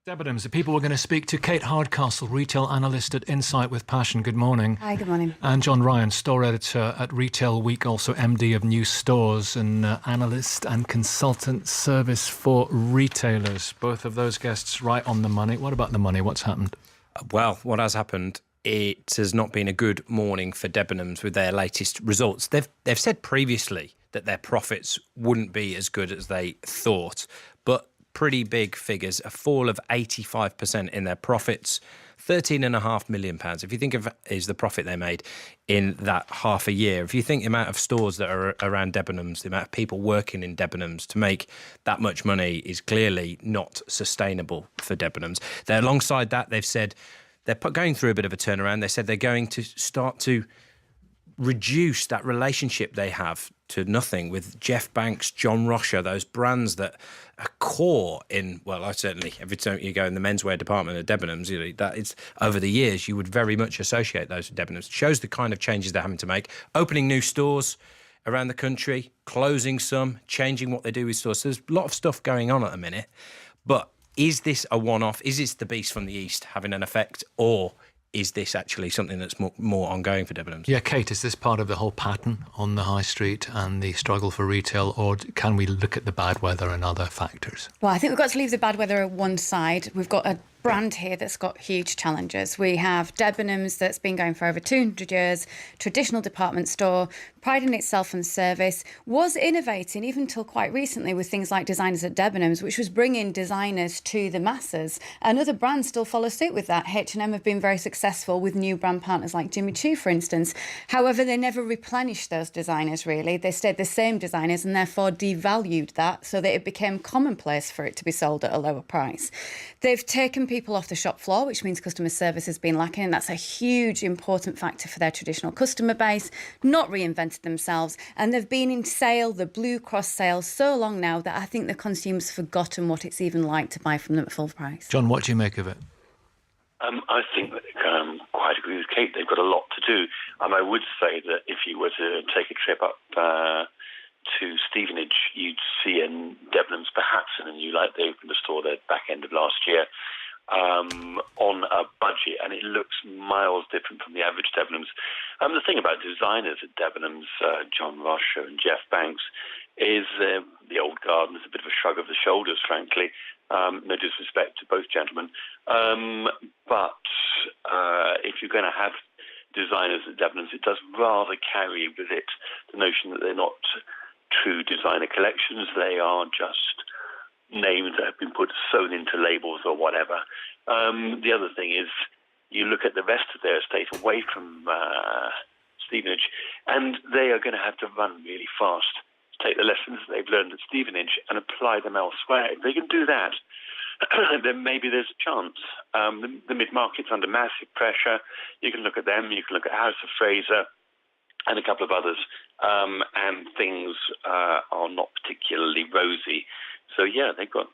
Debenhams, the people we're going to speak to Kate Hardcastle, retail analyst at Insight with Passion. Good morning. Hi, good morning. And John Ryan, store editor at Retail Week, also MD of New Stores and analyst and consultant service for retailers. Both of those guests right on the money. What about the money? What's happened? Well, what has happened, it has not been a good morning for Debenhams with their latest results. They've said previously that their profits wouldn't be as good as they thought, but pretty big figures, a fall of 85% in their profits, £13.5 million. If you think of is the profit they made in that half a year, if you think the amount of stores that are around Debenhams, the amount of people working in Debenhams, to make that much money is clearly not sustainable for Debenhams. Alongside that, they've said they're going through a bit of a turnaround. They said they're going to start to reduce that relationship they have to nothing with Jeff Banks, John Rocher, those brands that are core in, well, I certainly, every time you go in the menswear department at Debenhams, you know, that it's over the years, you would very much associate those with Debenhams. It shows the kind of changes they're having to make, opening new stores around the country, closing some, changing what they do with stores. So there's a lot of stuff going on at the minute. But is this a one-off? Is this the beast from the east having an effect, or is this actually something that's more ongoing for Debenhams? Yeah, Kate, is this part of the whole pattern on the high street and the struggle for retail, or can we look at the bad weather and other factors? Well, I think we've got to leave the bad weather at one side. We've got a brand here that's got huge challenges. We have Debenhams that's been going for over 200 years, traditional department store, priding itself on service, was innovating even until quite recently with things like Designers at Debenhams, which was bringing designers to the masses. And other brands still follow suit with that. H&M have been very successful with new brand partners like Jimmy Choo, for instance. However, they never replenished those designers, really. They stayed the same designers and therefore devalued that so that it became commonplace for it to be sold at a lower price. They've taken people off the shop floor, which means customer service has been lacking, and that's a huge important factor for their traditional customer base, not reinvented themselves, and they've been in sale, the Blue Cross sale, so long now that I think the consumer's forgotten what it's even like to buy from them at full price. John, what do you make of it? I think that quite agree with Kate. They've got a lot to do. I would say that if you were to take a trip up to Stevenage, you'd see in Debenhams perhaps in a new light. They opened a store there back end of last year on a budget, and it looks miles different from the average Debenhams. The thing about designers at Debenhams, John Rocher and Jeff Banks, is the old guard, and there's a bit of a shrug of the shoulders, frankly. No disrespect to both gentlemen. But if you're going to have designers at Debenhams, it does rather carry with it the notion that they're not true designer collections. They are just names that have been sewn into labels or whatever. The other thing is you look at the rest of their estate away from Stevenage, and they are going to have to run really fast to take the lessons they've learned at Stevenage and apply them elsewhere. If they can do that, then maybe there's a chance. The mid-market's under massive pressure. You can look at them, you can look at House of Fraser and a couple of others, and things are not particularly rosy. So, yeah, they've got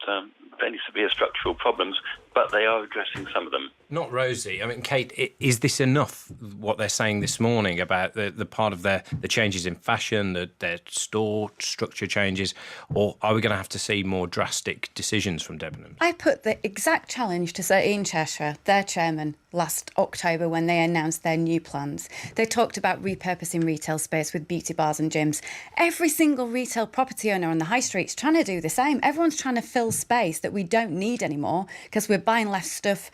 fairly severe structural problems, but they are addressing some of them. Not rosy. I mean, Kate, is this enough, what they're saying this morning about the part of the changes in fashion, their store structure changes, or are we going to have to see more drastic decisions from Debenhams? I put the exact challenge to Sir Ian Cheshire, their chairman, last October when they announced their new plans. They talked about repurposing retail space with beauty bars and gyms. Every single retail property owner on the high street is trying to do the same. Everyone's trying to fill space that we don't need anymore because we're buying less stuff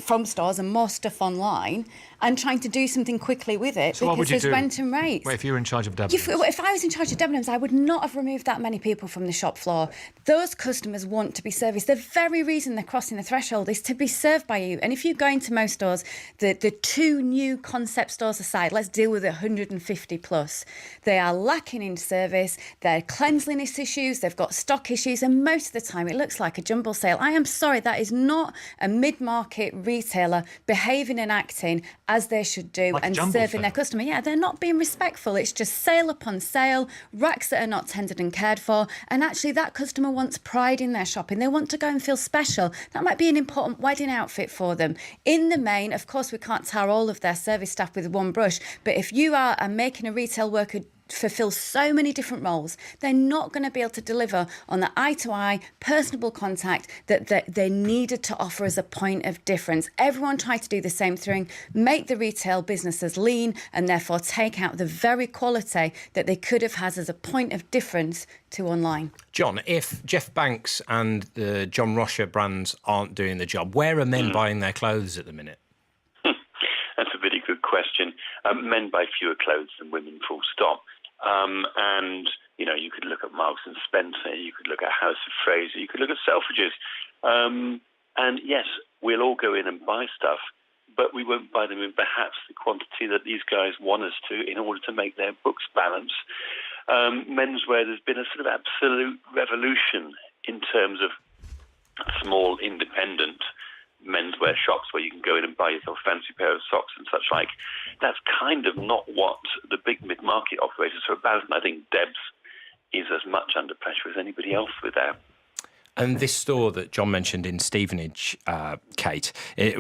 from stores and more stuff online and trying to do something quickly with it, so because there's rent and rates. Wait, if you were in charge of Debenhams? If I was in charge of Debenhams, I would not have removed that many people from the shop floor. Those customers want to be serviced. The very reason they're crossing the threshold is to be served by you. And if you go into most stores, the two new concept stores aside, let's deal with 150 plus. They are lacking in service, they're cleanliness issues, they've got stock issues, and most of the time it looks like a jumble sale. I am sorry, that is not a mid-market retailer behaving and acting as they should do, like and serving their customer. Yeah, they're not being respectful. It's just sale upon sale, racks that are not tended and cared for, and actually that customer wants pride in their shopping. They want to go and feel special. That might be an important wedding outfit for them. In the main, of course, we can't tar all of their service staff with one brush, but if you are making a retail worker fulfill so many different roles. They're not going to be able to deliver on the eye-to-eye, personable contact that they needed to offer as a point of difference. Everyone tried to do the same thing, make the retail businesses lean and therefore take out the very quality that they could have had as a point of difference to online. John, if Jeff Banks and the John Rocher brands aren't doing the job, where are men buying their clothes at the minute? That's a really good question. Men buy fewer clothes than women, full stop. And, you could look at Marks and Spencer, you could look at House of Fraser, you could look at Selfridges. And yes, we'll all go in and buy stuff, but we won't buy them in perhaps the quantity that these guys want us to in order to make their books balance. Menswear, there's been a sort of absolute revolution in terms of small independent menswear shops where you can go in and buy yourself a fancy pair of socks and such like. That's kind of not what the big mid-market operators are about, and I think Debs is as much under pressure as anybody else with that. And this store that John mentioned in Stevenage, Kate,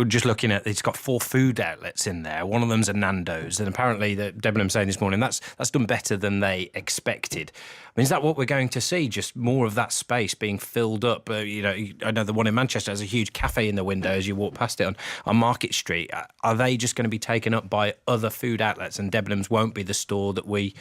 just looking at, it's got 4 food outlets in there. One of them's a Nando's, and apparently Debenhams saying this morning that's done better than they expected. I mean, is that what we're going to see? Just more of that space being filled up? I know the one in Manchester has a huge cafe in the window as you walk past it on Market Street. Are they just going to be taken up by other food outlets, and Debenhams won't be the store that we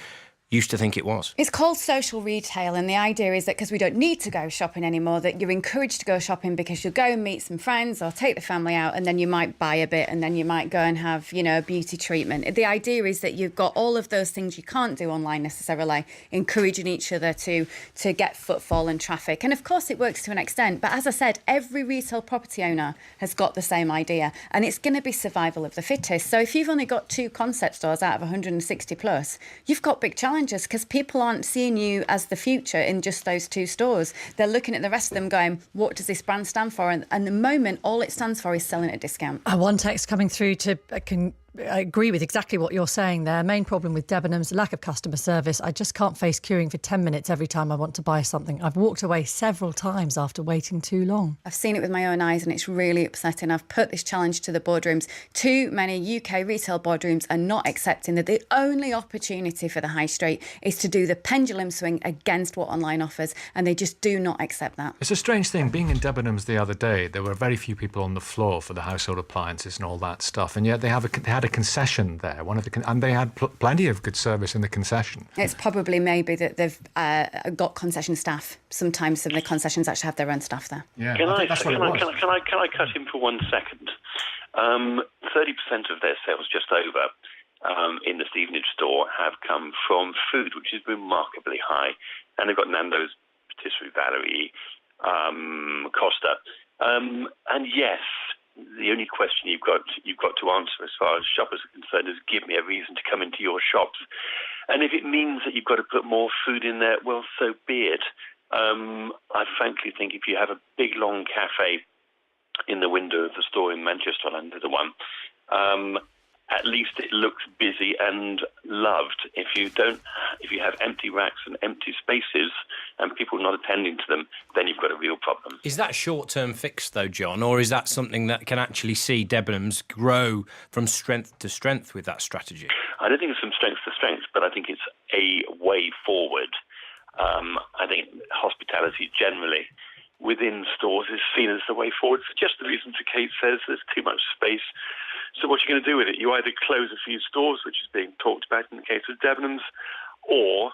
used to think it was? It's called social retail, and the idea is that because we don't need to go shopping anymore, that you're encouraged to go shopping because you'll go and meet some friends or take the family out, and then you might buy a bit, and then you might go and have, a beauty treatment. The idea is that you've got all of those things you can't do online necessarily, encouraging each other to get footfall and traffic. And of course it works to an extent, but as I said, every retail property owner has got the same idea, and it's going to be survival of the fittest. So if you've only got 2 concept stores out of 160 plus, you've got big challenges, because people aren't seeing you as the future in just those 2 stores. They're looking at the rest of them going, what does this brand stand for? And the moment, all it stands for is selling at a discount. One text coming through I agree with exactly what you're saying there. Main problem with Debenhams, lack of customer service. I just can't face queuing for 10 minutes every time I want to buy something. I've walked away several times after waiting too long. I've seen it with my own eyes, and it's really upsetting. I've put this challenge to the boardrooms. Too many UK retail boardrooms are not accepting that the only opportunity for the high street is to do the pendulum swing against what online offers, and they just do not accept that. It's a strange thing. Being in Debenhams the other day, there were very few people on the floor for the household appliances and all that stuff, and yet they had a concession there. And they had plenty of good service in the concession. It's probably maybe that they've got concession staff. Sometimes some of the concessions actually have their own staff there. Yeah, Can I that's cut in for 1 second? 30% of their sales, just over, in the Stevenage store have come from food, which is remarkably high. And they've got Nando's, Patisserie Valerie, Costa. And yes, the only question you've got to answer as far as shoppers are concerned is give me a reason to come into your shops. And if it means that you've got to put more food in there, well, so be it. I frankly think if you have a big, long cafe in the window of the store in Manchester, under the one, at least it looks busy and loved. If you have empty racks and empty spaces and people not attending to them, then you've got a real problem. Is that a short-term fix, though, John, or is that something that can actually see Debenhams grow from strength to strength with that strategy? I don't think it's from strength to strength, but I think it's a way forward. I think hospitality generally within stores is seen as the way forward for just the reasons that Kate says. There's too much space. So what are you going to do with it? You either close a few stores, which is being talked about in the case of Debenhams, or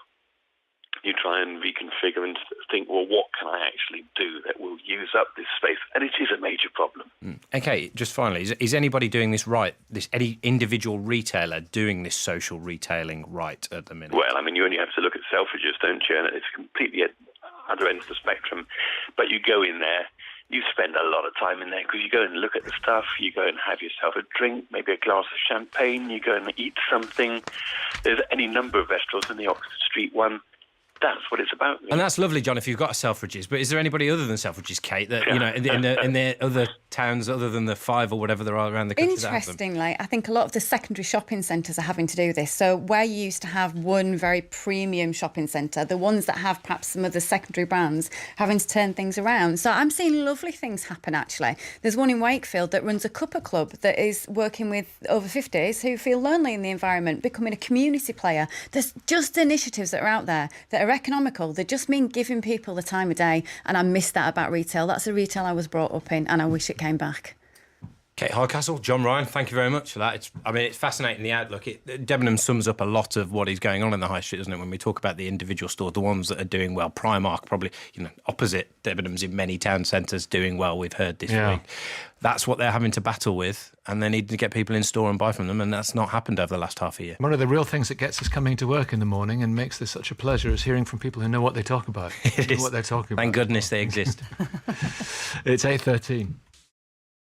you try and reconfigure and think, well, what can I actually do that will use up this space? And it is a major problem. Okay, just finally, is anybody doing this right? Any individual retailer doing this social retailing right at the minute? Well, I mean, you only have to look at Selfridges, don't you? And it's completely at other ends of the spectrum. But you go in there, you spend a lot of time in there because you go and look at the stuff, you go and have yourself a drink, maybe a glass of champagne, you go and eat something. There's any number of restaurants in the Oxford Street one. that's what it's about. Really. And that's lovely, John, if you've got a Selfridges. But is there anybody other than Selfridges, Kate, that, you know, in the other towns other than the 5 or whatever there are around the country that have them? Interestingly, I think a lot of the secondary shopping centres are having to do this. So where you used to have one very premium shopping centre, the ones that have perhaps some of the secondary brands having to turn things around. So I'm seeing lovely things happen, actually. There's one in Wakefield that runs a cuppa club that is working with over 50s who feel lonely in the environment, becoming a community player. There's just initiatives that are out there that are economical. They just mean giving people the time of day. And I miss that about retail. That's a retail I was brought up in, and I wish it came back. Kate Hardcastle, John Ryan, thank you very much for that. It's fascinating, the outlook. Debenhams sums up a lot of what is going on in the high street, doesn't it? When we talk about the individual stores, the ones that are doing well, Primark probably, you know, opposite Debenhams in many town centres doing well, we've heard this week. That's what they're having to battle with, and they need to get people in store and buy from them, and that's not happened over the last half a year. One of the real things that gets us coming to work in the morning and makes this such a pleasure is hearing from people who know what they talk about. It is. What they're talking about. Thank goodness they exist. It's 8:13.